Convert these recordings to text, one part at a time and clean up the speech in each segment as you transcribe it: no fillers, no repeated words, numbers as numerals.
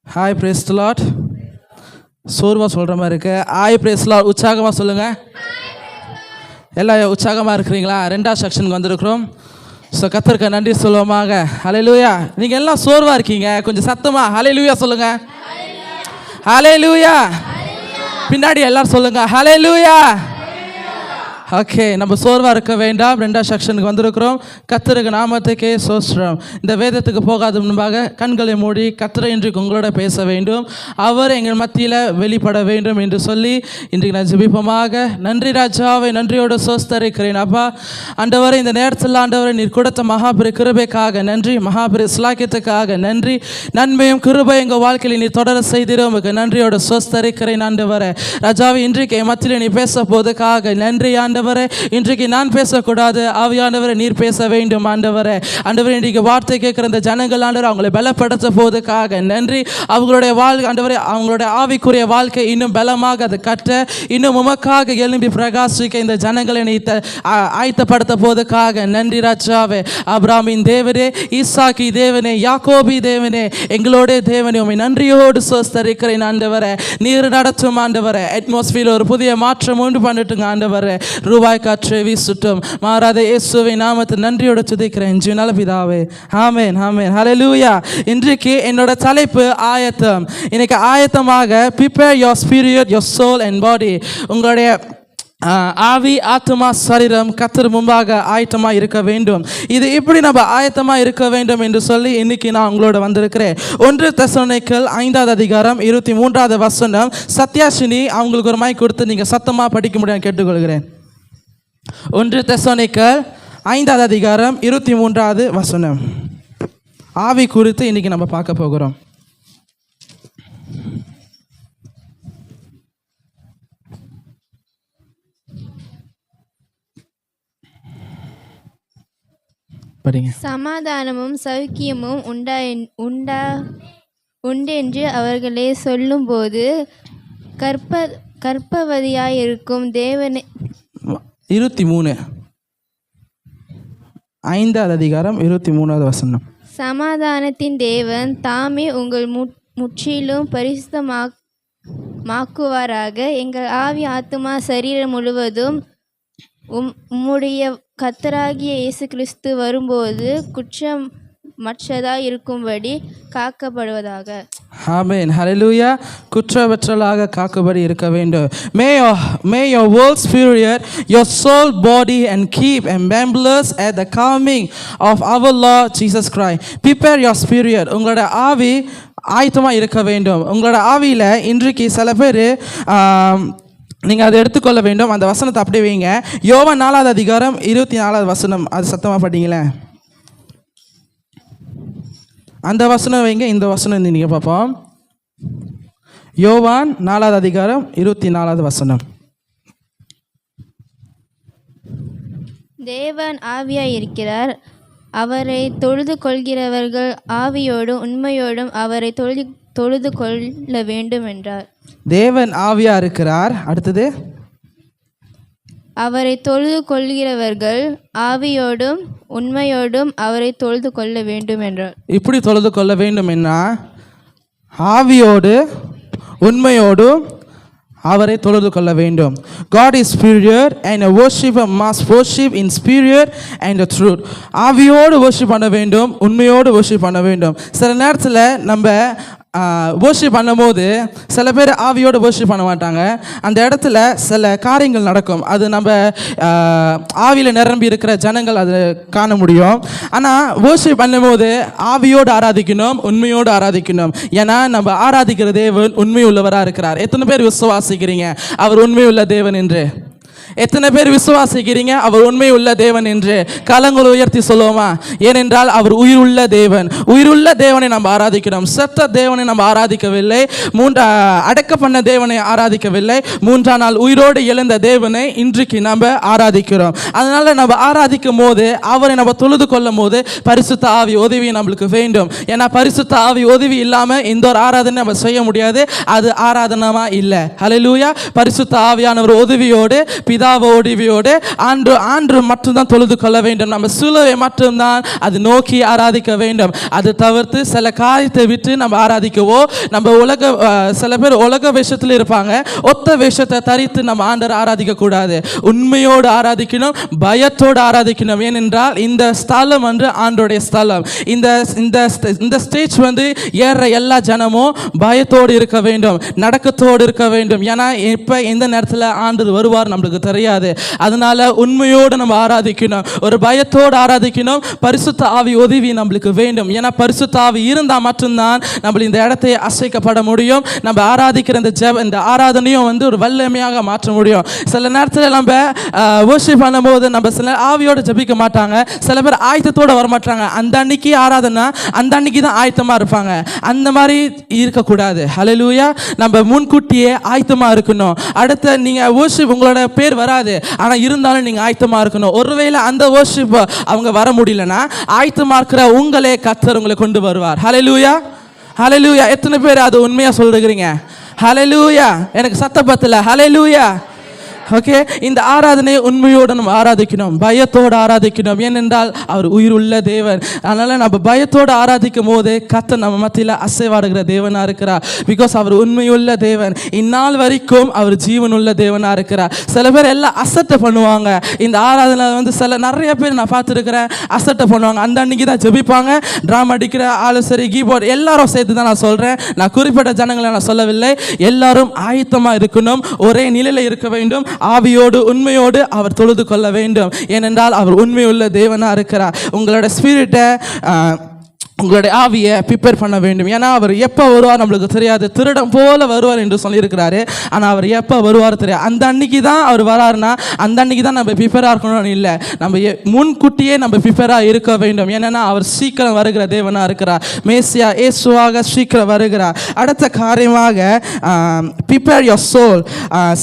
Hi praise the Lord. சோர்வாக சொல்கிற மாதிரி இருக்கு. Hi praise the Lord. உற்சாகமாக சொல்லுங்கள். எல்லாம் உற்சாகமாக இருக்கிறீங்களா? ரெண்டாவது செக்ஷனுக்கு வந்திருக்கிறோம். ஸோ கர்த்தருக்கு நன்றி சொல்லுவோமாக. ஹல்லேலூயா. நீங்கள் எல்லாம் சோர்வாக இருக்கீங்க, கொஞ்சம் சத்தமாக ஹல்லேலூயா சொல்லுங்கள். ஹல்லேலூயா. பின்னாடி எல்லாரும் சொல்லுங்கள் ஹல்லேலூயா. ஓகே, நம்ம சோர்வாக இருக்க வேண்டாம். ரெண்டாவது செக்ஷனுக்கு வந்திருக்கிறோம். கர்த்தருக்கு நாமத்துக்கே சோஸ்திரம். இந்த வேதத்துக்கு போகாத முன்பாக கண்களை மூடி கர்த்தரை இன்றைக்கு உங்களோட பேச வேண்டும், அவர் எங்கள் மத்தியில் வெளிப்பட வேண்டும் என்று சொல்லி இன்றைக்கு நான் ஜெபிப்போமாக. நன்றி ராஜாவை நன்றியோடு சோஸ்தரிக்கிறேன். அப்பா ஆண்டவரை, இந்த நேரத்தில் ஆண்டவரை நீர் கொடுத்த மகாபெரு கிருபைக்காக நன்றி, மகாபெரு சிலாக்கியத்துக்காக நன்றி. நன்மையும் கிருபை எங்கள் வாழ்க்கையில் நீ தொடர செய்திடும் உங்களுக்கு நன்றியோடு சோஸ்தரிக்கிறேன். ஆண்டவரை ராஜாவை, இன்றைக்கு என் மத்தியில் நீ பேச போவதுக்காக நன்றி. ஆண்டவரே, இன்றைக்கு நான் பேசக்கூடாது, ஆவியானவரை நீர் பேச வேண்டும். ஆண்டவரே ஆண்டவரே, இன்றைக்கு வார்த்தை கேட்குற இந்த ஜனங்கள் ஆண்டவரை அவங்களை பலப்படுத்த போவதுக்காக நன்றி. அவங்களுடைய வாழ்க்கை ஆண்டவரே, அவங்களுடைய ஆவிக்குரிய வாழ்க்கை இன்னும் பலமாக அதை கட்ட, இன்னும் உமக்காக எழும்பி பிரகாசிக்க இந்த ஜனங்களை நீ ஆயத்தப்படுத்த போவதுக்காக நன்றி ராஜாவே. ஆபிரகாமின் தேவனே, ஈசாக்கி தேவனே, யாக்கோபி தேவனே, எங்களோட தேவனே, உம்மை நன்றியோடு சோஸ்தரிக்கிறேன். ஆண்டவரே நீர் நடத்தும். ஆண்டவரே அட்மாஸ்பியர் ஒரு புதிய மாற்றம் உண்டு பண்ணிட்டுங்க. ஆண்டவரே ரூபாய் காற்று வீசுட்டும். மாறாத இயேசுவை நாமத்தை நன்றியோட துதிக்கிறேன் ஜீவனால பிதாவே. ஆமென் ஆமென் ஹல்லேலூயா. இன்றைக்கு என்னோட தலைப்பு ஆயத்தம். இன்னைக்கு ஆயத்தமாக prepare your spirit, your soul and body. உங்களுடைய ஆவி, ஆத்மா, சரீரம் கர்த்தர் முன்பாக ஆயத்தமாக இருக்க வேண்டும். இது இப்படி நம்ம ஆயத்தமாக இருக்க வேண்டும் என்று சொல்லி இன்னைக்கு நான் உங்களோட வந்திருக்கிறேன். 1 தெசலோனிக்கேயர் 5வது அதிகாரம் 23வது வசனம். சத்யாசினி அவங்களுக்கு ஒரு மைக் கொடுத்து நீங்கள் சத்தமாக படிக்க முடியும் கேட்டுக்கொள்கிறேன். 1 தெசலோனிக்கேயர் 5வது அதிகாரம் 23வது வசனம். ஆவி குறித்து இன்னைக்கு நம்ம பார்க்க போகிறோம். சமாதானமும் சௌக்கியமும் உண்டென்று அவர்களே சொல்லும்போது கர்ப்பவதியாயிருக்கும் தேவனே. 23 5வது அதிகாரம் 23வது வசனம். சமாதானத்தின் தேவன் தாமே உங்கள் முற்றிலும் பரிசுத்தமாக்குவாராக. எங்கள் ஆவி, ஆத்துமா, சரீரம் முழுவதும் உம்முடைய கர்த்தராகிய இயேசு கிறிஸ்து வரும்போது குற்றமற்றதாய் இருக்கும்படி காக்கப்படுவதாக. ஆமென் ஹல்லேலூயா. குற்றமற்றதாக காக்கும்படி இருக்க வேண்டும். May your whole spirit, your soul, body and keep and blameless at the coming of our Lord Jesus Christ. Prepare your spirit. உங்களோட ஆவி ஆயத்தமாக இருக்க வேண்டும். உங்களோட ஆவியில் இன்றைக்கு சில பேர் நீங்கள் அதை எடுத்துக்கொள்ள வேண்டும். அந்த வசனத்தை அப்படியே வைங்க. யோவான் 4வது அதிகாரம் 24வது வசனம். அது சத்தமாக படிங்களேன். அந்த வசனம் வைங்க, இந்த வசனம் நீங்கள் பார்ப்போம். யோவான் 4வது அதிகாரம் 24வது வசனம். தேவன் ஆவியாய் இருக்கிறார். அவரை தொழுது கொள்கிறவர்கள் ஆவியோடும் உண்மையோடும் அவரை தொழுது கொள்ள வேண்டும் என்றார். தேவன் ஆவியா இருக்கிறார். அடுத்தது, அவரை தொழுது கொள்கிறவர்கள் ஆவியோடும் உண்மையோடும் அவரை தொழுது கொள்ள வேண்டும் என்றார். இப்படி தொழுது கொள்ள வேண்டும் என்ன? ஆவியோடு உண்மையோடும் அவரை தொழுது கொள்ள வேண்டும். God is spirit and a worshipper must worship in spirit and the truth. ஆவியோடு worship பண்ண வேண்டும், உண்மையோடு worship பண்ண வேண்டும். சில நேரத்தில் நம்ம worship பண்ணும்போது சில பேர் ஆவியோடு worship பண்ண மாட்டாங்க. அந்த இடத்துல சில காரியங்கள் நடக்கும். அது நம்ம ஆவியில் நிரம்பி இருக்கிற ஜனங்கள் அது காண முடியும். ஆனால் worship பண்ணும்போது ஆவியோடு ஆராதிக்கணும், உண்மையோடு ஆராதிக்கணும். ஏன்னா நம்ம ஆராதிக்கிற தேவன் உண்மை உள்ளவராக இருக்கிறார். எத்தனை பேர் விசுவாசிக்கிறீங்க அவர் உண்மை உள்ள தேவன் என்று? எத்தனை பேர் விசுவாசிக்கிறீங்க அவர் உண்மை உள்ள தேவன் என்று? கரங்களை உயர்த்தி சொல்லுவோமா? ஏனென்றால் அவர் உயிருள்ள தேவன். உயிருள்ள தேவனை நம்ம ஆராதிக்கிறோம். செத்த தேவனை நம்ம ஆராதிக்கவில்லை. அடக்க பண்ண தேவனை ஆராதிக்கவில்லை. 3ஆம் நாள் உயிரோடு எழுந்த தேவனை இன்றைக்கு நம்ம ஆராதிக்கிறோம். அதனால நம்ம ஆராதிக்கும் போது, அவரை நம்ம தொழுது கொள்ளும் போது பரிசுத்த ஆவி உதவி நம்மளுக்கு வேண்டும். ஏன்னா பரிசுத்த ஆவி உதவி இல்லாமல் எந்த ஒரு ஆராதனை நம்ம செய்ய முடியாது. அது ஆராதனமா இல்லை. ஹல்லேலூயா. பரிசுத்த ஆவியானவர் உதவியோடு பிதா பிதாவோடிவியோடு ஆண்டு மட்டும்தான் தொழுது கொள்ள வேண்டும். நம்ம சிலுவை மட்டும்தான் அது நோக்கி ஆராதிக்க வேண்டும். அது தவிர்த்து சில காரியத்தை விட்டு நம்ம ஆராதிக்கவோ, நம்ம சில பேர் உலக வேஷத்தில் இருப்பாங்க, ஒத்த வேஷத்தை தரித்து நம்ம ஆண்டரை ஆராதிக்க கூடாது. உண்மையோடு ஆராதிக்கணும், பயத்தோடு ஆராதிக்கணும். ஏனென்றால் இந்த ஸ்தலம் வந்து ஆண்டோடைய ஸ்தலம். இந்த ஸ்டேஜ் வந்து ஏற எல்லா ஜனமும் பயத்தோடு இருக்க வேண்டும், நடக்கத்தோடு இருக்க வேண்டும். ஏன்னா இப்போ எந்த நேரத்தில் ஆண்டு வருவார் நம்மளுக்கு தெரியாது. அதனால உண்மையோடு நம்ம ஆராதிக்கணும், ஒரு பயத்தோடு ஆராதிக்கணும். பரிசுத்த ஆவி உதவி நம்மளுக்கு வேண்டும். ஏன்னா பரிசுத்த ஆவி இருந்தால் மட்டும்தான் நம்ம இந்த இடத்தை அசைக்கப்பட முடியும். நம்ம ஆராதிக்கிற இந்த ஆராதனையும் வந்து ஒரு வல்லமையாக மாற்ற முடியும். சில நேரத்தில் நம்ம வர்ஷிப் பண்ணும்போது நம்ம சில ஆவியோடு ஜபிக்க மாட்டாங்க, சில பேர் ஆயத்தத்தோடு வரமாட்டாங்க. அந்த அன்னைக்கு ஆராதனை அந்த அன்னைக்கு தான் ஆயத்தமாக இருப்பாங்க. அந்த மாதிரி இருக்கக்கூடாது. ஹல்லேலூயா. நம்ம முன்கூட்டியே ஆயத்தமாக இருக்கணும். அடுத்த நீங்கள் வர்ஷிப் உங்களோட பேர் வராது, ஆனால் இருந்தாலும் நீங்கள் ஆயத்தமாக இருக்கணும். ஒருவேளை அந்த வர்ஷிப் அவங்க வர முடியலன்னா ஆயத்தமாக இருக்கிற உங்களே கர்த்தர் உங்களை கொண்டு வருவார். ஹல்லேலூயா, ஹல்லேலூயா. எத்தனை பேர் அது உண்மையாக சொல்லுகிறீங்க? ஹல்லேலூயா. எனக்கு சத்த பத்தல. ஹல்லேலூயா. ஓகே, இந்த ஆராதனை உண்மையோடு நம்ம ஆராதிக்கணும், பயத்தோடு ஆராதிக்கணும். ஏனென்றால் அவர் உயிர் உள்ள தேவன். அதனால் நம்ம பயத்தோடு ஆராதிக்கும் போது கர்த்தர் நம்ம மத்தியில் அசைவாடுகிற தேவனாக இருக்கிறார். பிகாஸ் அவர் உண்மையுள்ள தேவன். இந்நாள் வரைக்கும் அவர் ஜீவனுள்ள தேவனாக இருக்கிறார். சில பேர் எல்லாம் அசட்டை பண்ணுவாங்க. இந்த ஆராதனை வந்து நிறைய பேர் நான் பார்த்துருக்கிறேன், அசட்டை பண்ணுவாங்க. அந்த அன்னைக்கு தான் ஜெபிப்பாங்க, ட்ராமா அடிக்கிற ஆளு சரி, கீபோர்டு எல்லாரும் சேர்த்து தான் நான் சொல்கிறேன். நான் குறிப்பிட்ட ஜனங்களை நான் சொல்லவில்லை. எல்லாரும் ஆயத்தமாக இருக்கணும், ஒரே நிலையில் இருக்க வேண்டும். ஆவியோடு உண்மையோடு அவர் தொழுது கொள்ள வேண்டும். ஏனென்றால் அவர் உண்மையுள்ள தேவனாக இருக்கிறார். உங்களோட ஸ்பிரிட்டை, உங்களுடைய ஆவியை ப்ரிப்பேர் பண்ண வேண்டும். ஏன்னா அவர் எப்போ வருவார் நம்மளுக்கு தெரியாது. திருடம் போல வருவார் என்று சொல்லியிருக்கிறாரு, ஆனால் அவர் எப்போ வருவார் தெரியாது. அந்த அன்னைக்கு தான் அவர் வராருன்னா அந்த அன்னைக்கு தான் நம்ம ப்ரிப்பேராக இருக்கணும்னு இல்லை, நம்ம முன்கூட்டியே நம்ம ப்ரிப்பேராக இருக்க வேண்டும். ஏன்னா அவர் சீக்கிரம் வருகிற தேவனாக இருக்கிறார். மேசியா இயேசுவாக சீக்கிரம் வருகிறார். அடுத்த காரியமாக ப்ரிப்பேர் யுவர் சோல்.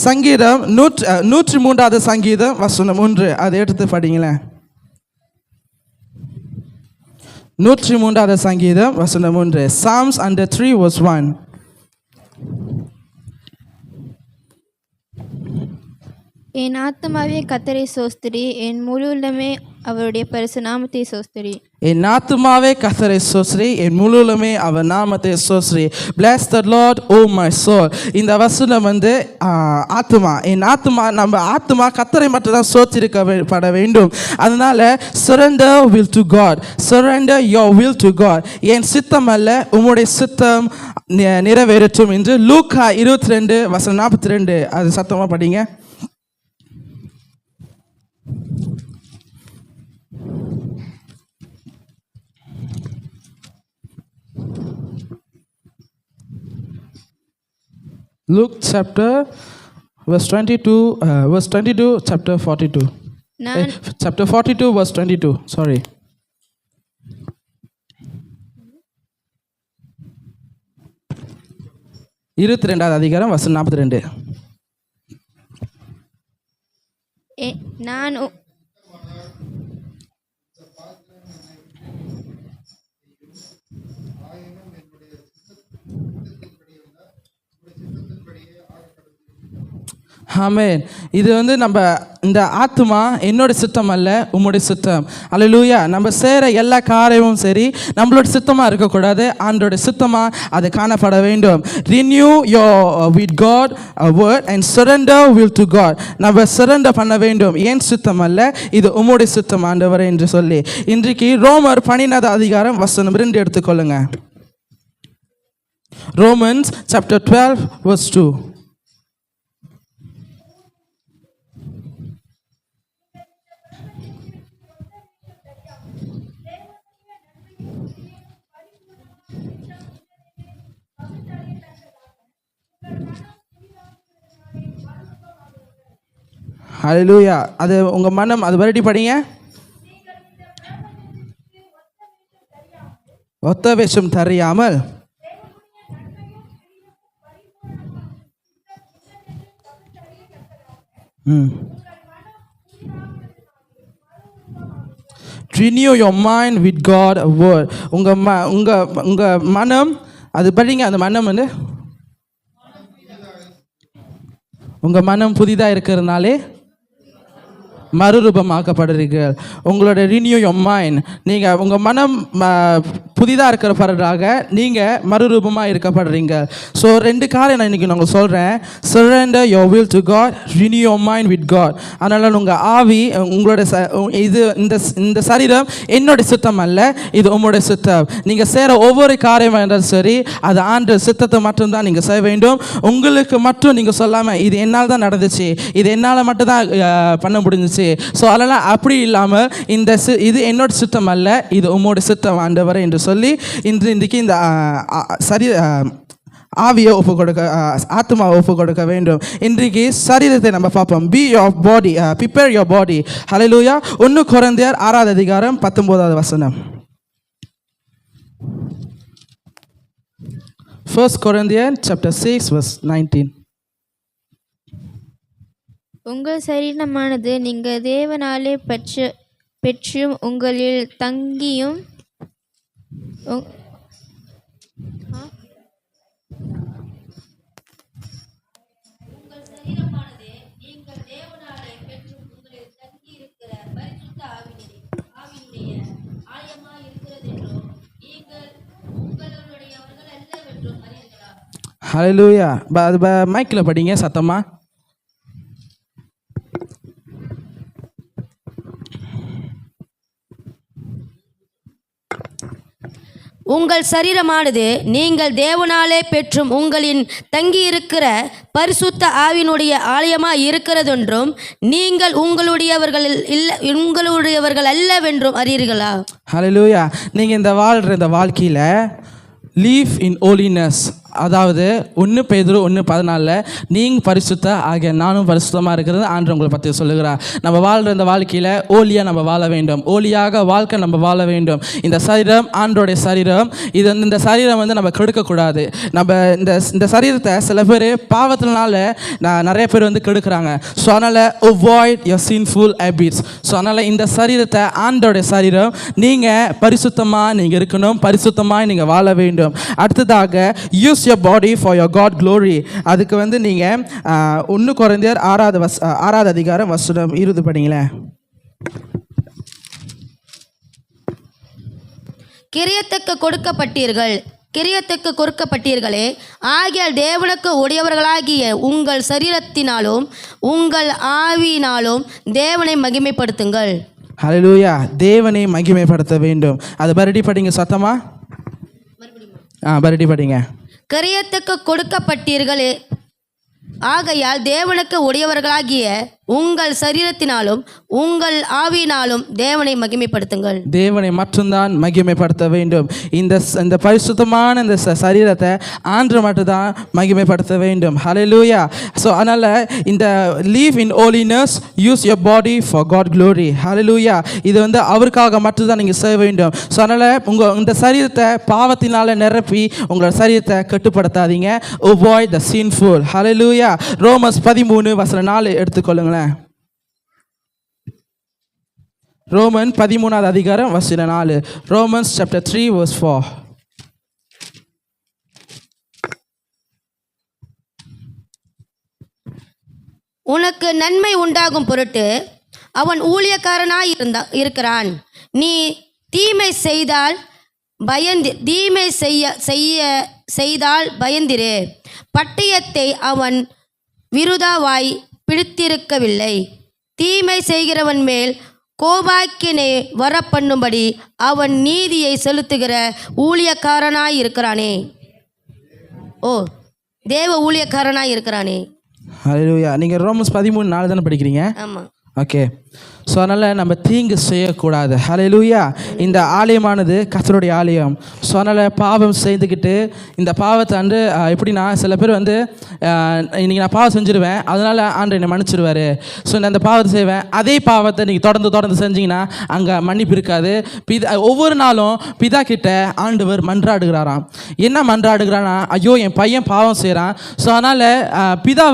சங்கீதம் 103வது சங்கீதம் வசனம் 1, அதை எடுத்து படிங்களேன். 103வது சங்கீதம் வசனம் 1. Psalms 103 verse 1. என் ஆத்துமாவே கர்த்தரை சோஸ்திரி, என் முழு உள்ளமே அவருடைய பரிசு நாமத்தை சோஸ்திரி. என் ஆத்துமாவே கர்த்தரை சோஸ்திரி, என் முழுமே அவர் நாமத்தை சோஸ்திரி. Bless the Lord, oh my soul. இந்த வசனம் வந்து ஆத்துமா, என் ஆத்துமா, நம்ம ஆத்துமா கர்த்தரை மட்டும் தான் சோத்திருக்கப்பட வேண்டும். அதனால surrender will to God, surrender your will to God. என் சித்தம் அல்ல உம்முடைய சித்தம் நிறைவேறட்டும் என்று லூக்கா 22 வசனம் 42, அது சத்தமாக படிங்க. Luke chapter verse 22, verse 22, chapter 42. Chapter 42, verse 22. Sorry. இருபத்திரெண்டாவது அதிகாரம் வசனம் 42. நான் ஆமென். இது வந்து நம்ம இந்த ஆத்துமா என்னோட சித்தம் அல்ல உம்முடைய சித்தம். அல்லேலூயா. நம்ம செய்கிற எல்லா காரியமும் சரி நம்மளோட சித்தமாக இருக்கக்கூடாது, ஆண்டோட சித்தமாக அது காணப்பட வேண்டும். Renew your with God word and surrender will to God. நம்ம சரண்டர் பண்ண வேண்டும், ஏன் சித்தம் அல்ல இது உம்முடைய சித்தம் ஆண்டவரே என்று சொல்லி. இன்றைக்கு ரோமர் 12வது அதிகாரம் வசனம் 2 எடுத்துக்கொள்ளுங்க. Romans chapter 12 verse 2. ஹல்லேலூயா. அது உங்கள் மனம், அது மறுபடி படிங்க. ஒத்த வேஷம் தெரியாமல் renew your mind with God word. உங்க மனம், அது படிங்க. அந்த மனம் வந்து உங்கள் மனம் புதிதாக இருக்கிறதுனாலே மறுரூபமாக்கப்படுறீர்கள். உங்களோட ரினியூ யோர் மைண்ட், நீங்கள் உங்கள் மனம் புதிதாக இருக்கிறப்படாக நீங்கள் மறுரூபமாக இருக்கப்படுறீங்க. ஸோ 2 காரியம் நான் இன்றைக்கி நாங்கள் சொல்கிறேன். Surrender your will to God, renew your mind with God. அதனால் உங்கள் ஆவி உங்களோட இது இந்த சரீரம் என்னுடைய சித்தம் அல்ல, இது உங்களுடைய சித்தம். நீங்கள் செய்கிற ஒவ்வொரு காரியமாக இருந்தாலும் சரி, அது ஆண்டு சித்தத்தை மட்டும்தான் நீங்கள் செய்ய வேண்டும். உங்களுக்கு மட்டும் நீங்கள் சொல்லாமல் இது என்னால் தான் நடந்துச்சு, இது என்னால் மட்டும் தான் பண்ண முடிஞ்சிச்சு. ஸோ அதெல்லாம் அப்படி இல்லாமல் இது என்னோட சித்தம் அல்ல, இது உங்களுடைய சித்தம் ஆண்டவரே என்று சொல்லி இன்றைக்கு இந்த ஆவியை ஒப்பு கொடுக்க, ஆத்மாவை ஒப்பு கொடுக்க வேண்டும். இன்றைக்கு சரீரத்தை நம்ம பார்ப்போம். Be your body, prepare your body. Hallelujah. 1 கொரிந்தியர் 6வது அதிகாரம் 19வது வசனம். 1 Corinthians chapter 6 verse 19. உங்கள் சரீரமானது நீங்கள் தேவனாலே பெற்றும் உங்களில் தங்கியும் ஹல்லேலூயா. அது மைக்கில் படிங்க சத்தமா. உங்கள் சரீரமானது நீங்கள் தேவனாலே பெற்றும் உங்களின் தங்கியிருக்கிற பரிசுத்த ஆவியினுடைய ஆலயமாக இருக்கிறதென்றும் நீங்கள் உங்களுடையவர்கள் அல்லவென்றும் அறியீர்களா? ஹல்லேலூயா. நீங்கள் இந்த வாழ்க்கையில் லீவ் இன் ஹோலினஸ், அதாவது 1 பேதுரு 1:14 நீங்கள் பரிசுத்த ஆகிய நானும் பரிசுத்தமாக இருக்கிறது ஆண்டு உங்களை பற்றி சொல்லுகிறார். நம்ம வாழ்கிற இந்த வாழ்க்கையில் ஓலியாக நம்ம வாழ வேண்டும், ஓலியாக வாழ்க்கை நம்ம வாழ வேண்டும். இந்த சரீரம் ஆண்டோடைய சரீரம், இது இந்த சரீரம் நம்ம கெடுக்கக்கூடாது. நம்ம இந்த சரீரத்தை சில பேர் பாவத்தினால நிறைய பேர் கெடுக்கிறாங்க. ஸோ அதனால் avoid your sinful habits. So அதனால் இந்த சரீரத்தை ஆண்டோடைய சரீரம், நீங்கள் பரிசுத்தமாக நீங்கள் இருக்கணும், பரிசுத்தமாக நீங்கள் வாழ வேண்டும். அடுத்ததாக use your body for your God glory. அதுக்கு நீங்கள் 1 கொரிந்தியர் 6வது அதிகாரம் வசனம் 20 படிங்களேன். கிரியத்துக்கு கொடுக்கப்பட்டீர்களே, ஆகியால் தேவனுக்கு உடையவர்களாகிய உங்கள் சரீரத்தினாலும் உங்கள் ஆவியினாலும் தேவனை மகிமைப்படுத்துங்கள். ஹல்லேலூயா. தேவனை மகிமைப்படுத்த வேண்டும். அது மறுபடி படிங்க சத்தமா. மறுபடி படிங்க. கிரியத்துக்கு கொடுக்கப்பட்டீர்களே, ஆகையால் தேவனுக்கு உடையவர்களாகிய உங்கள் சரீரத்தினாலும் உங்கள் ஆவியினாலும் தேவனை மகிமைப்படுத்துங்கள். தேவனை மட்டும்தான் மகிமைப்படுத்த வேண்டும். இந்த பரிசுத்தமான இந்த சரீரத்தை ஆண்டு மட்டும்தான் மகிமைப்படுத்த வேண்டும். ஹல்லேலூயா. ஸோ அதனால் இந்த live in holiness, use your body for God glory. Hallelujah. இது அவருக்காக மட்டும்தான் நீங்கள் செய்ய வேண்டும். ஸோ அதனால் இந்த சரீரத்தை பாவத்தினால் நிரப்பி உங்களோட சரீரத்தை கட்டுப்படுத்தாதீங்க. Avoid the sinful. Hallelujah. Romans 13:4 எடுத்துக்கொள்ளுங்களேன். ரோமன் 13வது அதிகாரம் வசனம் 4. Romans chapter 3 verse 4. உனக்கு நன்மை உண்டாகும் பொருட்டு அவன் ஊழியக்காரனாய் இருக்கிறான். நீ தீமை செய்தால் பயந்திரு. பட்டயத்தை அவன் விருதாவாய் பிடித்திருக்கவில்லை. தீமை செய்கிறவன் மேல் கோபாக்கினை வரப்பண்ணும்படி அவன் நீதியை செலுத்துகிற ஊழியக்காரனாய் இருக்கிறானே. தேவ ஊழியக்காரனாய் இருக்கிறானே. ஹல்லேலூயா. நீங்கள் ரோமன்ஸ் 13:4 தானே படிக்கிறீங்க? ஆமாம். ஓகே. ஸோ அதனால் நம்ம தீங்கு செய்யக்கூடாது. ஹல்லேலூயா. இந்த ஆலயமானது கர்த்தருடைய ஆலயம். ஸோ அதனால் பாவம் செய்துக்கிட்டு இந்த பாவத்தை எப்படின்னா சில பேர் இன்றைக்கி நான் பாவம் செஞ்சுருவேன், அதனால் ஆண்டு என்னை மன்னிச்சிடுவார். ஸோ நான் அந்த பாவத்தை செய்வேன், அதே பாவத்தை நீங்கள் தொடர்ந்து செஞ்சிங்கன்னா அங்கே மன்னிப்பு இருக்காது. ஒவ்வொரு நாளும் பிதா கிட்ட ஆண்டவர் மன்றாடுகிறாராம். என்ன மன்றாடுகிறான்னா, ஐயோ என் பையன் பாவம் செய்கிறான். ஸோ அதனால் பிதா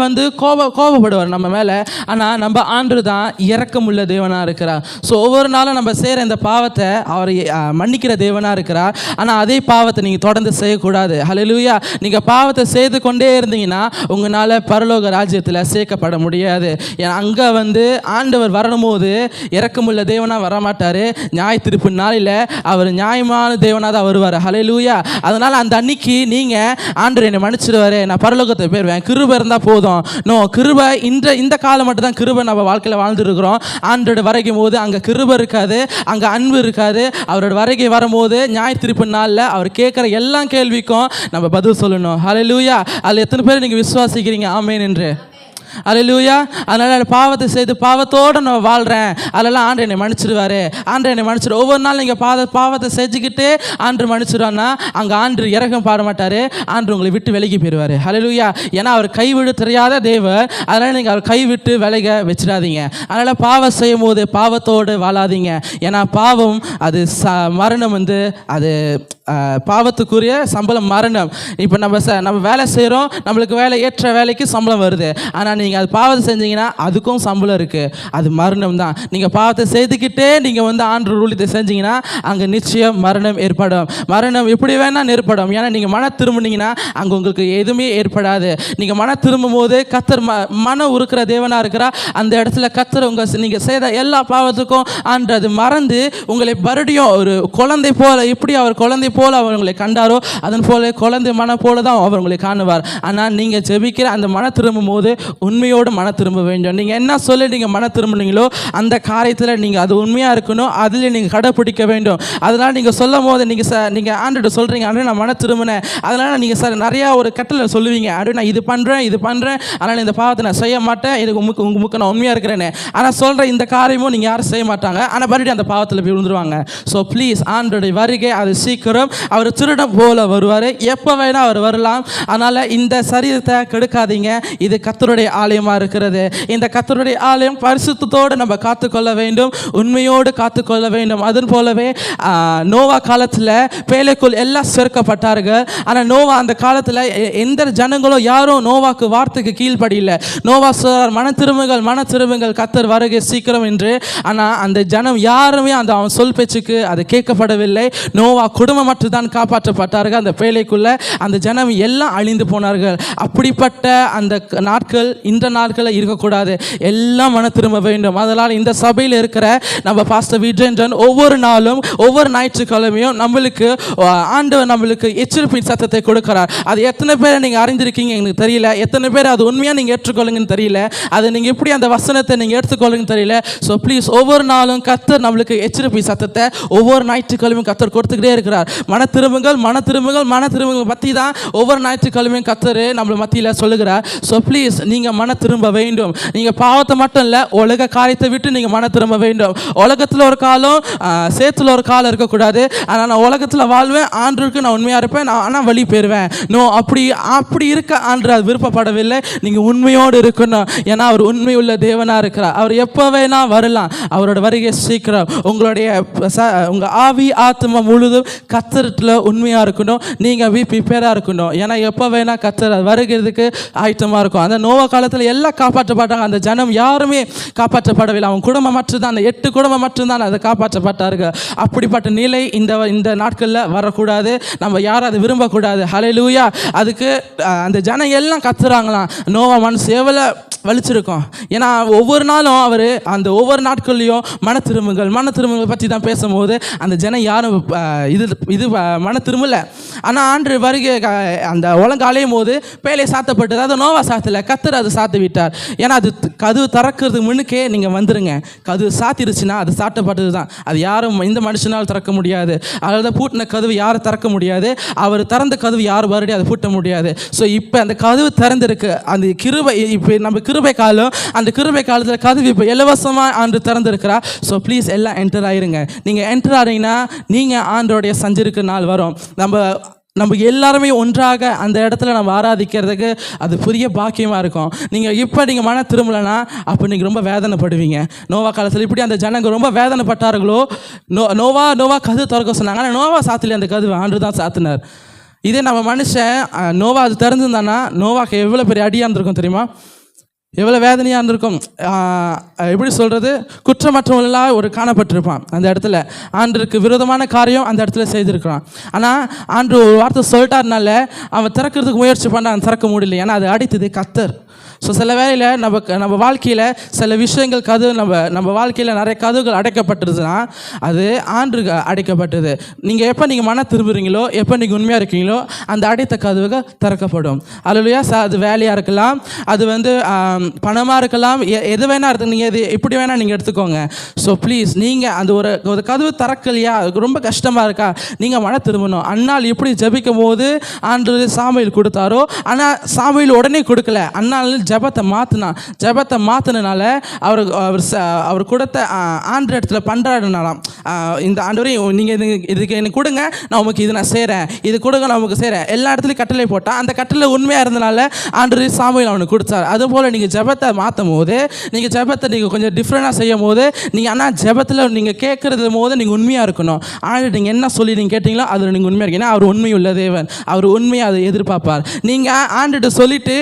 கோபப்படுவார் நம்ம மேலே. ஆனால் நம்ம ஆண்டு தான் இறக்க இரக்கமுள்ள தேவனாக இருக்கிறார். ஸோ ஒவ்வொரு நாளும் நம்ம செய்கிற இந்த பாவத்தை அவர் மன்னிக்கிற தேவனாக இருக்கிறார். ஆனால் அதே பாவத்தை நீங்கள் தொடர்ந்து செய்யக்கூடாது. ஹல்லேலூயா. நீங்கள் பாவத்தை செய்து கொண்டே இருந்தீங்கன்னா உங்களால் பரலோக ராஜ்யத்தில் சேர்க்கப்பட முடியாது. ஏன்னா அங்கே ஆண்டவர் வரணும்போது இரக்கமுள்ள தேவனாக வரமாட்டார். நியாய தீர்ப்பு நாளில் அவர் நியாயமான தேவனாக தான் வருவார். ஹல்லேலூயா. அதனால் அந்த அன்னைக்கு நீங்கள் ஆண்டவர் என்னை மன்னிச்சிடுவார், நான் பரலோகத்தை போயிடுவேன், கிருபை இருந்தால் போதும். கிருபை இந்த காலம் மட்டும் தான் கிருபை நம்ம வாழ்க்கையில் வாழ்ந்துருக்கிறோம். ஆண்டோட வரைக்கும் போது அங்கே கிருபை இருக்காது, அங்கே அன்பு இருக்காது. அவரோட வருகை வரும்போது நியாய தீர்ப்பு நாளில் அவர் கேட்குற எல்லா கேள்விக்கும் நம்ம பதில் சொல்லணும். ஹல்லேலூயா. அதில் எத்தனை பேர் நீங்கள் விசுவாசிக்கிறீங்க ஆமென் என்று? அல்லேலூயா. அதனால் பாவத்தை செய்து பாவத்தோடு நான் வாழ்கிறேன், அதெல்லாம் ஆண்டு என்னை மன்னிச்சிடுவார், ஆண்டு என்னை மன்னிச்சிடு. ஒவ்வொரு நாள் நீங்கள் பாவத்தை செஞ்சுக்கிட்டே ஆண்டு மன்னிச்சிடுவான்னா அங்கே ஆண்டு இறக்கம் பாட மாட்டார், ஆண்டு உங்களை விட்டு விலகி போயிடுவார். அல்லேலூயா. ஏன்னா அவர் கைவிட தெரியாத தேவர். அதனால் நீங்கள் அவர் கைவிட்டு விலக வச்சிடாதீங்க. அதனால் பாவம் செய்யும் போது பாவத்தோடு வாழாதீங்க. ஏன்னா பாவம் அது மரணம், அது பாவத்துக்குரிய சம்பளம் மரணம். இப்போ நம்ம வேலை செய்கிறோம், நம்மளுக்கு ஏற்ற வேலைக்கு சம்பளம் வருது. ஆனால் நீங்கள் அது பாவத்தை செஞ்சீங்கன்னா அதுக்கும் சம்பளம் இருக்குது, அது மரணம் தான். நீங்கள் பாவத்தை செய்துக்கிட்டே நீங்கள் ஆண்டு ஊழியத்தை செஞ்சீங்கன்னா அங்கே நிச்சயம் மரணம் ஏற்படும். மரணம் எப்படி வேணால் ஏற்படும். ஏன்னா நீங்கள் மன திரும்பினீங்கன்னா அங்கே உங்களுக்கு எதுவுமே ஏற்படாது. நீங்கள் மன திரும்பும் போது கர்த்தர் மனம் உருக்கிற தேவனாக இருக்கிறா. அந்த இடத்துல கர்த்தர் நீங்கள் செய்த எல்லா பாவத்துக்கும் ஆண்டு அது மறந்து உங்களை மறுபடியும் ஒரு குழந்தை போல, எப்படி அவர் குழந்தை போல அவர் உங்களை கண்டாரோ அதன் போல குழந்தை மன போல தான் அவர் உங்களை காணுவார். ஆனால் நீங்கள் ஜெபிக்கிற அந்த மன திரும்பும் போது உண்மையோடு மன திரும்ப வேண்டும். நீங்கள் என்ன சொல்லி நீங்கள் மன திரும்பினீங்களோ அந்த காரியத்தில் நீங்கள் அது உண்மையாக இருக்கணும், அதில் நீங்கள் கடைப்பிடிக்க வேண்டும். அதனால் நீங்கள் சொல்லும் போது நீங்கள் ஆண்டுகிட்ட சொல்கிறீங்க, ஆண்டு நான் மன திரும்பினேன், அதனால் நீங்கள் நிறையா ஒரு கட்டளை சொல்லுவீங்க, ஆண்டு நான் இது பண்ணுறேன், அதனால் இந்த பாவத்தை நான் செய்ய மாட்டேன், இதுக்கு உங்களுக்கு நான் உண்மையாக இருக்கிறேன்னு. ஆனால் சொல்கிற இந்த காரியமும் நீங்கள் யாரும் செய்ய மாட்டாங்க, ஆனால் மறுபடியும் அந்த பாவத்தில் போய் விழுந்துருவாங்க. ஸோ ப்ளீஸ், ஆண்டோடைய வருகை அது சீக்கிரம். அவர் திருடம் போல வருவார், எப்போ வேணால் அவர் வரலாம். அதனால் இந்த சரீரத்தை கெடுக்காதீங்க. இது கர்த்தருடைய ஆலயமாக இருக்கிறது. இந்த கர்த்தருடைய ஆலயம் பரிசுத்தத்தோடு நம்ம காத்துக்கொள்ள வேண்டும், உண்மையோடு காத்துக்கொள்ள வேண்டும். அதன் போலவே நோவா காலத்தில் பேழைக்குள் எல்லாம் சேர்க்கப்பட்டார்கள். ஆனால் நோவா அந்த காலத்தில் எந்த ஜனங்களும் யாரும் நோவாக்கு வார்த்தைக்கு கீழ்ப்படியில்லை. நோவா சொல்றார், மன திரும்புங்கள் கர்த்தர் வருகை சீக்கிரம் என்று. ஆனால் அந்த ஜனம் யாருமே அவன் சொல் பேச்சுக்கு அது கேட்கப்படவில்லை. நோவா குடும்பம் மட்டும் தான் காப்பாற்றப்பட்டார்கள். அந்த பேழைக்குள்ள அந்த ஜனம் எல்லாம் அழிந்து போனார்கள். அப்படிப்பட்ட அந்த நாட்கள் இந்த நாட்களில் இருக்கக்கூடாது. எல்லாம் மன திரும்ப வேண்டும். அதனால் இந்த சபையில் இருக்கிற நம்ம பாஸ்டர் விஜயன் ஒவ்வொரு நாளும் ஒவ்வொரு ஞாயிற்றுக்கிழமையும் நம்மளுக்கு எச்சரிப்பின் சத்தத்தை கொடுக்கிறார். அது எத்தனை பேரை நீங்கள் அறிந்திருக்கீங்க எனக்கு தெரியல, எத்தனை பேர் அது உண்மையாக நீங்கள் ஏற்றுக்கொள்ளுங்கன்னு தெரியல, அது நீங்கள் எப்படி அந்த வசனத்தை நீங்கள் எடுத்துக்கொள்ளுங்கன்னு தெரியல. ஸோ ப்ளீஸ், ஒவ்வொரு நாளும் கர்த்தர் நம்மளுக்கு எச்சரிப்பை சத்தத்தை ஒவ்வொரு ஞாயிற்றுக்கிழமையும் கர்த்தர் கொடுத்துக்கிட்டே இருக்கிறார். மன திரும்புங்கள் பற்றி தான் ஒவ்வொரு ஞாயிற்றுக்கிழமையும் கர்த்தர் நம்மளை மத்தியில் சொல்லுகிறார். ஸோ ப்ளீஸ், நீங்கள் மன திரும்ப வேண்டும். நீங்கள் பாவத்தை மட்டும் இல்லை, உலக காரியத்தை விட்டு நீங்கள் மன திரும்ப வேண்டும். உலகத்தில் ஒரு காலம், சேத்துல ஒரு காலம் இருக்கக்கூடாது. ஆனால் நான் உலகத்தில் வாழ்வேன், ஆண்டுக்கு நான் உண்மையாக இருப்பேன், நான் ஆனால் வழி பெறுவேன். அப்படி இருக்க ஆண்டு அது விருப்பப்படவில்லை. நீங்கள் உண்மையோடு இருக்கணும். ஏன்னா அவர் உண்மையுள்ள தேவனாக இருக்கிறார். அவர் எப்போ வேணா வரலாம். அவரோட வருகை சீக்கிரம். உங்கள் ஆவி ஆத்மா முழுதும் கர்த்தரில் உண்மையாக இருக்கணும். நீங்கள் ப்ரிப்பேராக இருக்கணும். ஏன்னா எப்போ வேணா கர்த்தர் வருகிறதுக்கு ஆயத்தமாக இருக்கும். அந்த நோவா காலத்தில் எல்லாம் காப்பாற்றப்பட்டாங்க. அந்த ஜனம் யாருமே காப்பாற்றப்படவில்லை. அவன் குடும்பம் மட்டும்தான், அந்த 8 குடும்பம் மட்டும்தான் அதை காப்பாற்றப்பட்டார்கள். அப்படிப்பட்ட நிலை இந்த நாட்களில் வரக்கூடாது. நம்ம யாரும் அதை விரும்பக்கூடாது. ஹல்லேலூயா. அதுக்கு அந்த ஜனம் எல்லாம் கத்துறாங்களாம். நோவா மனசு எவ்வளோ வலிச்சிருக்கோம். ஏன்னா ஒவ்வொரு நாளும் அவர் அந்த ஒவ்வொரு நாட்கள்லையும் மன திரும்புங்கள் பற்றி தான் பேசும்போது அந்த ஜனம் யாரும் இது மன திரும்பலை. ஆனால் ஆண்டு வருகை அந்த உலகாலையும் போது பேலை சாத்தப்பட்டது. அது நோவா சாத்தலை, கர்த்தர் அது சாத்தி விட்டார். ஏன்னா அது கதவு திறக்கிறதுக்கு முன்னுக்கே நீங்கள் வந்துருங்க. கதவு சாத்திருச்சுன்னா அது சாத்தப்பட்டது தான். அது யாரும் இந்த மனுஷனால் திறக்க முடியாது. அதாவது பூட்டின கதவு யாரும் திறக்க முடியாது. அவர் திறந்த கதவு யாரும் மறுபடியும் அதை பூட்ட முடியாது. ஸோ இப்போ அந்த கதவு திறந்திருக்கு. அந்த கிருபை, இப்போ நம்ம கிருபை காலம், அந்த கிருபை காலத்தில் கதவு இப்போ இலவசமாக ஆண்டு திறந்திருக்கிறா. ஸோ ப்ளீஸ் எல்லாம் என்டர் ஆயிருங்க. நீங்கள் என்டர் ஆனீங்கன்னா நீங்கள் ஆண்டோடைய சஞ்சிருக்க நாள் வரும். நம்ம எல்லாருமே ஒன்றாக அந்த இடத்துல நம்ம ஆராதிக்கிறதுக்கு அது புதிய பாக்கியமாக இருக்கும். நீங்கள் மன திரும்பலைன்னா அப்போ நீங்கள் ரொம்ப வேதனைப்படுவீங்க. நோவா காலத்தில் இப்படி அந்த ஜனங்கள் ரொம்ப வேதனைப்பட்டார்களோ, நோவா கதவு திறக்க சொன்னாங்க. ஆனால் நோவா சாத்திலே அந்த கதவு ஆண்டு தான் சாத்தினார். இதே நம்ம மனுஷன் நோவா அது திறந்துருந்தானா நோவாக்கு எவ்வளோ பெரிய அடியாக இருந்திருக்கும் தெரியுமா? எவ்வளோ வேதனையாக இருந்திருக்கும். எப்படி சொல்கிறது, குற்றமற்றவர்களாக ஒரு காணப்பட்டிருப்பான். அந்த இடத்துல ஆண்டருக்கு விரோதமான காரியம் அந்த இடத்துல செய்திருக்கிறான். ஆனால் ஆண்டு ஒரு வார்த்தை சொல்லிட்டாருனால அவன் திறக்கிறதுக்கு முயற்சி பண்ணான், திறக்க முடியல. ஏன்னா அது அடித்தது கர்த்தர். ஸோ சில வேளையில் நம்ம வாழ்க்கையில் சில விஷயங்கள் நம்ம வாழ்க்கையில் நிறைய கதவுகள் அடைக்கப்பட்டுருதுன்னா அது ஆண்டுக்கு அடைக்கப்பட்டது. நீங்கள் மன திரும்புகிறீங்களோ, எப்போ நீங்கள் உண்மையாக இருக்கீங்களோ, அந்த அடைத்த கதவுகள் திறக்கப்படும். அல்லேலூயா. அது வேலையாக இருக்கலாம், அது பணமாக இருக்கலாம், எது வேணா இருக்கு, நீங்கள் எது எப்படி வேணால் நீங்கள் எடுத்துக்கோங்க. ஸோ ப்ளீஸ் நீங்கள் அந்த ஒரு கதவு திறக்கலையா, ரொம்ப கஷ்டமாக இருக்கா, நீங்கள் மன திரும்பணும். அண்ணால் எப்படி ஜெபிக்கும் போது ஆண்டு சாமுவேல் கொடுத்தாரோ, ஆனால் சாமுவேல் உடனே கொடுக்கல. அண்ணால் ஜெபத்தை மாற்றினால அவர் கொடுத்த ஆண்டு இடத்துல பண்றாடுனாலாம். இந்த ஆண்டவரையும் நீங்கள் இதுக்கு எனக்கு கொடுங்க, நான் உங்களுக்கு இது நான் செய்கிறேன், இது கொடுங்க, நான் உங்களுக்கு செய்கிறேன். எல்லா இடத்துலையும் கட்டளை போட்டால் அந்த கட்டளை உண்மையாக இருந்தனால ஆண்டு சாமுவேல் அவனுக்கு கொடுத்தார். அதுபோல் நீங்கள் ஜெபத்தை மாற்றும் போது, நீங்கள் ஜெபத்தை நீங்கள் கொஞ்சம் டிஃப்ரெண்டாக செய்யும் போது, நீங்கள் ஆனால் ஜெபத்தில் நீங்கள் கேட்குறது போது நீங்கள் உண்மையாக இருக்கணும். ஆண்டு நீங்கள் என்ன சொல்லி நீங்கள் கேட்டீங்களோ அதில் நீங்கள் உண்மையாக இருக்கீங்கன்னா அவர் உண்மையுள்ள தேவன், அவர் உண்மையாக அதை எதிர்பார்ப்பார். நீங்கள் ஆண்டுகிட்ட சொல்லிட்டு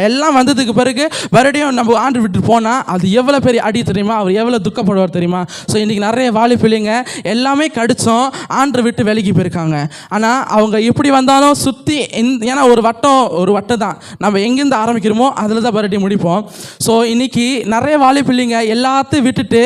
எல்லாம் வந்ததுக்கு பிறகு மறுபடியும் நம்ம ஆண்டு விட்டு போனால் அது எவ்வளோ பெரிய அடி தெரியுமா, அவர் எவ்வளோ துக்கப்படுவார் தெரியுமா. ஸோ இன்றைக்கி நிறைய வாலிபிள்ளைங்க எல்லாமே கடிச்சோம் ஆண்டு விட்டு விலகி போயிருக்காங்க. ஆனால் அவங்க எப்படி வந்தாலும் சுற்றி ஏன்னா ஒரு வட்டம் தான், நம்ம எங்கேருந்து ஆரம்பிக்கிறோமோ அதில் தான் மறுபடியும் முடிப்போம். ஸோ இன்றைக்கி நிறைய வாலிபிள்ளைங்க எல்லாத்தையும் விட்டுட்டு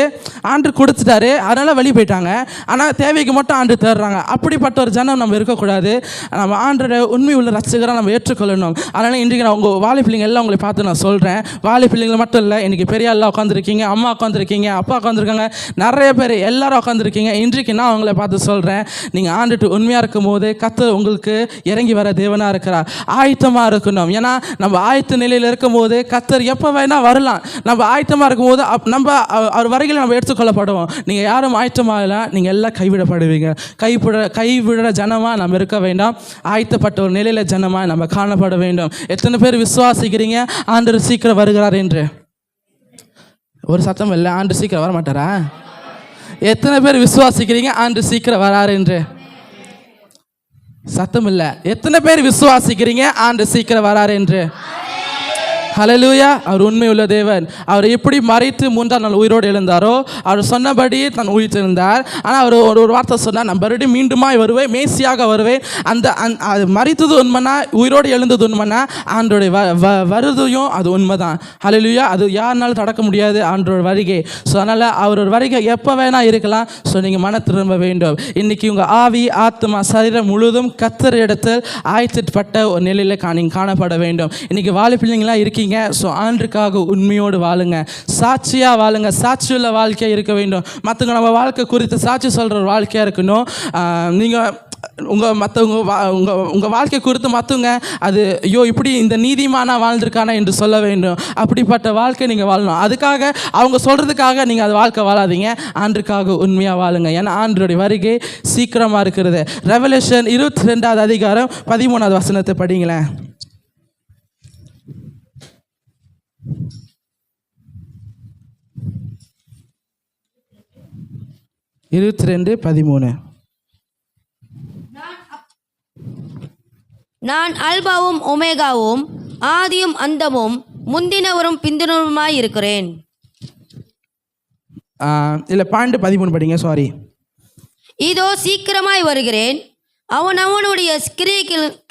ஆண்டு கொடுத்துட்டாரு, அதனால் வெளியே போயிட்டாங்க. ஆனால் தேவைக்கு மட்டும் ஆண்டு தேடுறாங்க. அப்படிப்பட்ட ஒரு ஜனம் நம்ம இருக்கக்கூடாது. நம்ம ஆண்டோட உண்மை உள்ள ரசிகராக நம்ம ஏற்றுக்கொள்ளணும். அதனால் இன்றைக்கி நான் உங்கள் வாலிபிள்ளைங்க எல்லாம் உங்களை பார்த்து நான் சொல்கிறேன், வாலி பிள்ளைங்களை மட்டும் இல்லை, இன்றைக்கி பெரிய எல்லாம் உட்காந்துருக்கீங்க, அம்மா உட்காந்துருக்கீங்க, அப்பா உட்காந்துருக்காங்க, நிறைய பேர் எல்லாரும் உட்காந்துருக்கீங்க. இன்றைக்கு நான் அவங்கள பார்த்து சொல்கிறேன், நீங்கள் ஆண்டுட்டு உண்மையாக இருக்கும் போது கர்த்தர் உங்களுக்கு இறங்கி வர தேவனாக இருக்கிறார். ஆயத்தமாக இருக்கணும். ஏன்னா நம்ம ஆயத்த நிலையில் இருக்கும் போது கர்த்தர் எப்போ வேணால் வரலாம். நம்ம ஆயத்தமாக இருக்கும் போது நம்ம அவர் வருகையில் நம்ம எடுத்துக்கொள்ளப்படுவோம். நீங்கள் யாரும் ஆயத்தமாக இல்லை, நீங்கள் எல்லாம் கைவிடப்படுவீங்க. கைவிட ஜனமாக நம்ம இருக்க வேண்டாம், ஆயத்தப்பட்ட ஒரு நிலையில் ஜனமாக நம்ம காணப்பட வேண்டும். எத்தனை பேர் விசுவாசிக்கிறீங்க ஆண்டவர் சீக்கிரம் வருகிறார் என்று? ஒரு சத்தம் இல்லை, ஆண்டு சீக்கிரம் வர மாட்டாரா? எத்தனை பேர் விசுவாசிக்கிறீங்க ஆண்டு சீக்கிரம் வராரு என்று? சத்தம் இல்லை. எத்தனை பேர் விசுவாசிக்கிறீங்க ஆண்டு சீக்கிரம் வராரு என்று? ஹல்லேலூயா. அவர் உண்மை உள்ள தேவன். அவர் எப்படி மறைத்து 3ஆம் நாள் உயிரோடு எழுந்தாரோ அவர் சொன்னபடி தன் உயிர்த்தெழுந்தார். ஆனால் அவர் ஒரு வார்த்தை சொன்னார், நான் மறுபடியும் மீண்டுமாய் வருவேன், மேசியாக வருவேன். அது மறைத்தது உண்மைனா, உயிரோடு எழுந்தது உண்மைனா, ஆண்டோடைய வருதையும் அது உண்மை தான். ஹல்லேலூயா. அது யாருனாலும் தடுக்க முடியாது ஆண்டோட வருகை. ஸோ அதனால் அவரோட வருகை எப்போ வேணால் இருக்கலாம். ஸோ நீங்கள் மன திரும்ப வேண்டும். இன்றைக்கி உங்கள் ஆவி ஆத்மா சரீரம் முழுதும் கர்த்தர் இடத்தில் ஆயத்தப்பட்ட ஒரு நிலையில் நீங்கள் காணப்பட வேண்டும். இன்றைக்கி வாலி பிள்ளைங்களாம் இருக்கீங்க. ஸோ ஆண்டுக்காக உண்மையோடு வாழுங்க, சாட்சியாக வாழுங்க, சாட்சியுள்ள வாழ்க்கையாக இருக்க வேண்டும். மற்றவங்க நம்ம வாழ்க்கை குறித்து சாட்சி சொல்கிற ஒரு வாழ்க்கையாக இருக்கணும். நீங்கள் உங்கள் வாழ்க்கை குறித்து மற்றவங்க அது ஐயோ இப்படி இந்த நீதிமானா வாழ்ந்திருக்கானா என்று சொல்ல வேண்டும். அப்படிப்பட்ட வாழ்க்கை நீங்கள் வாழணும். அதுக்காக அவங்க சொல்கிறதுக்காக நீங்கள் அது வாழ்க்கை வாழாதீங்க, ஆண்டுக்காக உண்மையாக வாழுங்க. ஏன்னா ஆண்டருடைய வருகை சீக்கிரமாக இருக்கிறது. ரெவலேஷன் 22ஆம் அதிகாரம் 13ஆவது வசனத்தை படிங்களேன். 22:13. நான் அல்பாவும் ஒமேகாவும் ஆதியும் அந்தமும் முந்தினவரும் பிந்தினவருமாய் இருக்கிறேன். இல்லை 12:13 படிங்க. சாரி. இதோ சீக்கிரமாய் வருகிறேன், அவனவனுடைய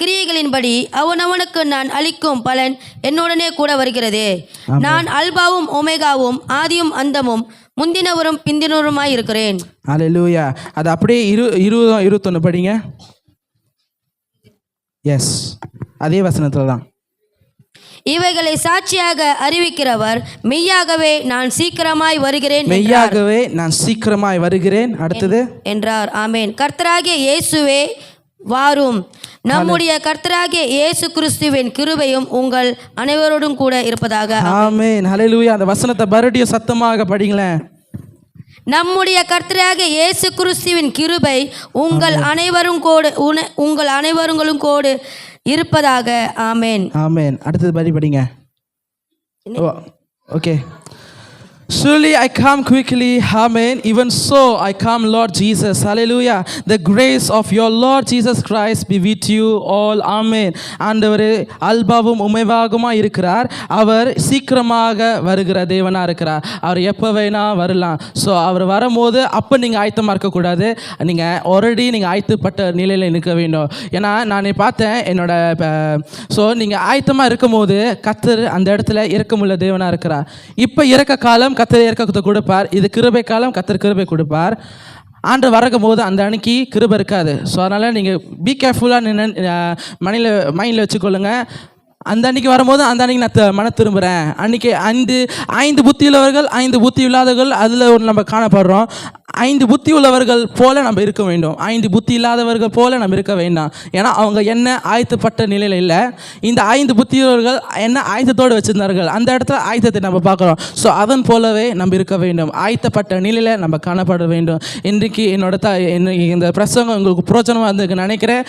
கிரியைகளின்படி அவனவனுக்கு நான் அளிக்கும் பலன் என்னுடனே கூட வருகிறது. நான் அல்பாவும் ஒமேகாவும் ஆதியும் அந்தமும் முந்தினவரும் பிந்தினவருமாய் இருக்கிறேன். ஹல்லேலூயா. அது அப்படியே 21 படிங்க. எஸ், அதே வசனத்தில் தான். இவைகளை சாட்சியாக அறிவிக்கிறவர் மெய்யாகவே நான் சீக்கிரமாய் வருகிறேன், மெய்யாகவே நான் சீக்கிரமாய் வருகிறேன் அடுத்தது என்றார். ஆமேன். கர்த்தராகிய இயேசுவே வாரும். நம்முடைய கர்த்தராகிய இயேசு கிறிஸ்துவின் கிருபையும் உங்கள் அனைவரோடும் கூட இருப்பதாக. ஆமென். ஹல்லேலூயா. அந்த வசனத்தை மறுபடியும் சத்தமாக படிங்களேன். நம்முடைய கர்த்தராகிய இயேசு கிறிஸ்துவின் கிருபை உங்கள் அனைவரும் கூட இருப்பதாக. ஆமென். ஆமென். அடுத்தது படிங்க. Okay. Surely I come quickly, amen. Even so I come, Lord Jesus, hallelujah. The grace of your Lord Jesus Christ be with you all, amen. ஆண்டவரே அல்பாவும் உமைவாகுமா இருக்கிறார். அவர் சீக்கிரமாக வருகிற தேவனா இருக்கிறார். அவர் எப்போ வேணா வரலாம். ஸோ அவர் வரும்போது அப்போ நீங்கள் ஆயத்தமாக இருக்கக்கூடாது. நீங்கள் ஆல்ரெடி நீங்கள் ஆயத்தப்பட்ட நிலையில் நிற்க வேண்டும். ஏன்னா நான் பார்த்தேன் என்னோட ஸோ நீங்கள் ஆயத்தமாக இருக்கும் போது கர்த்தர் அந்த இடத்துல இரக்கமுள்ள தேவனாக இருக்கிறார். இப்போ இறக்க காலம் கர்த்தர் இறக்கத்தை கொடுப்பார். இது கிருபை காலம், கர்த்தர் கிருபை கொடுப்பார். ஆண்டு வரக்கும் போது அந்த அன்னைக்கு கிருபை இருக்காது. ஸோ அதனால் நீங்கள் பி கேர்ஃபுல்லாக மைண்டில் வச்சுக்கொள்ளுங்க. அந்த அன்றைக்கி வரும்போது அந்த அன்றைக்கி நான் மன திரும்புகிறேன். அன்றைக்கி 5 புத்தி உள்ளவர்கள் 5 புத்தி இல்லாதவர்கள் அதில் ஒரு நம்ம காணப்படுறோம். 5 புத்தி உள்ளவர்கள் போல நம்ம இருக்க வேண்டும். 5 புத்தி இல்லாதவர்கள் போல நம்ம இருக்க வேண்டாம். ஏன்னா அவங்க என்ன ஆயத்தப்பட்ட நிலையில் இல்லை. இந்த 5 புத்தியுள்ளவர்கள் என்ன ஆயத்தத்தோடு வச்சுருந்தார்கள். அந்த இடத்துல ஆயத்தத்தை நம்ம பார்க்குறோம். ஸோ அதன் போலவே நம்ம இருக்க வேண்டும். ஆயத்தப்பட்ட நிலையில் நம்ம காணப்பட வேண்டும். இன்றைக்கு இந்த பிரசங்கம் உங்களுக்கு பிரோஜனமாக இருந்திருக்கு நினைக்கிறேன்.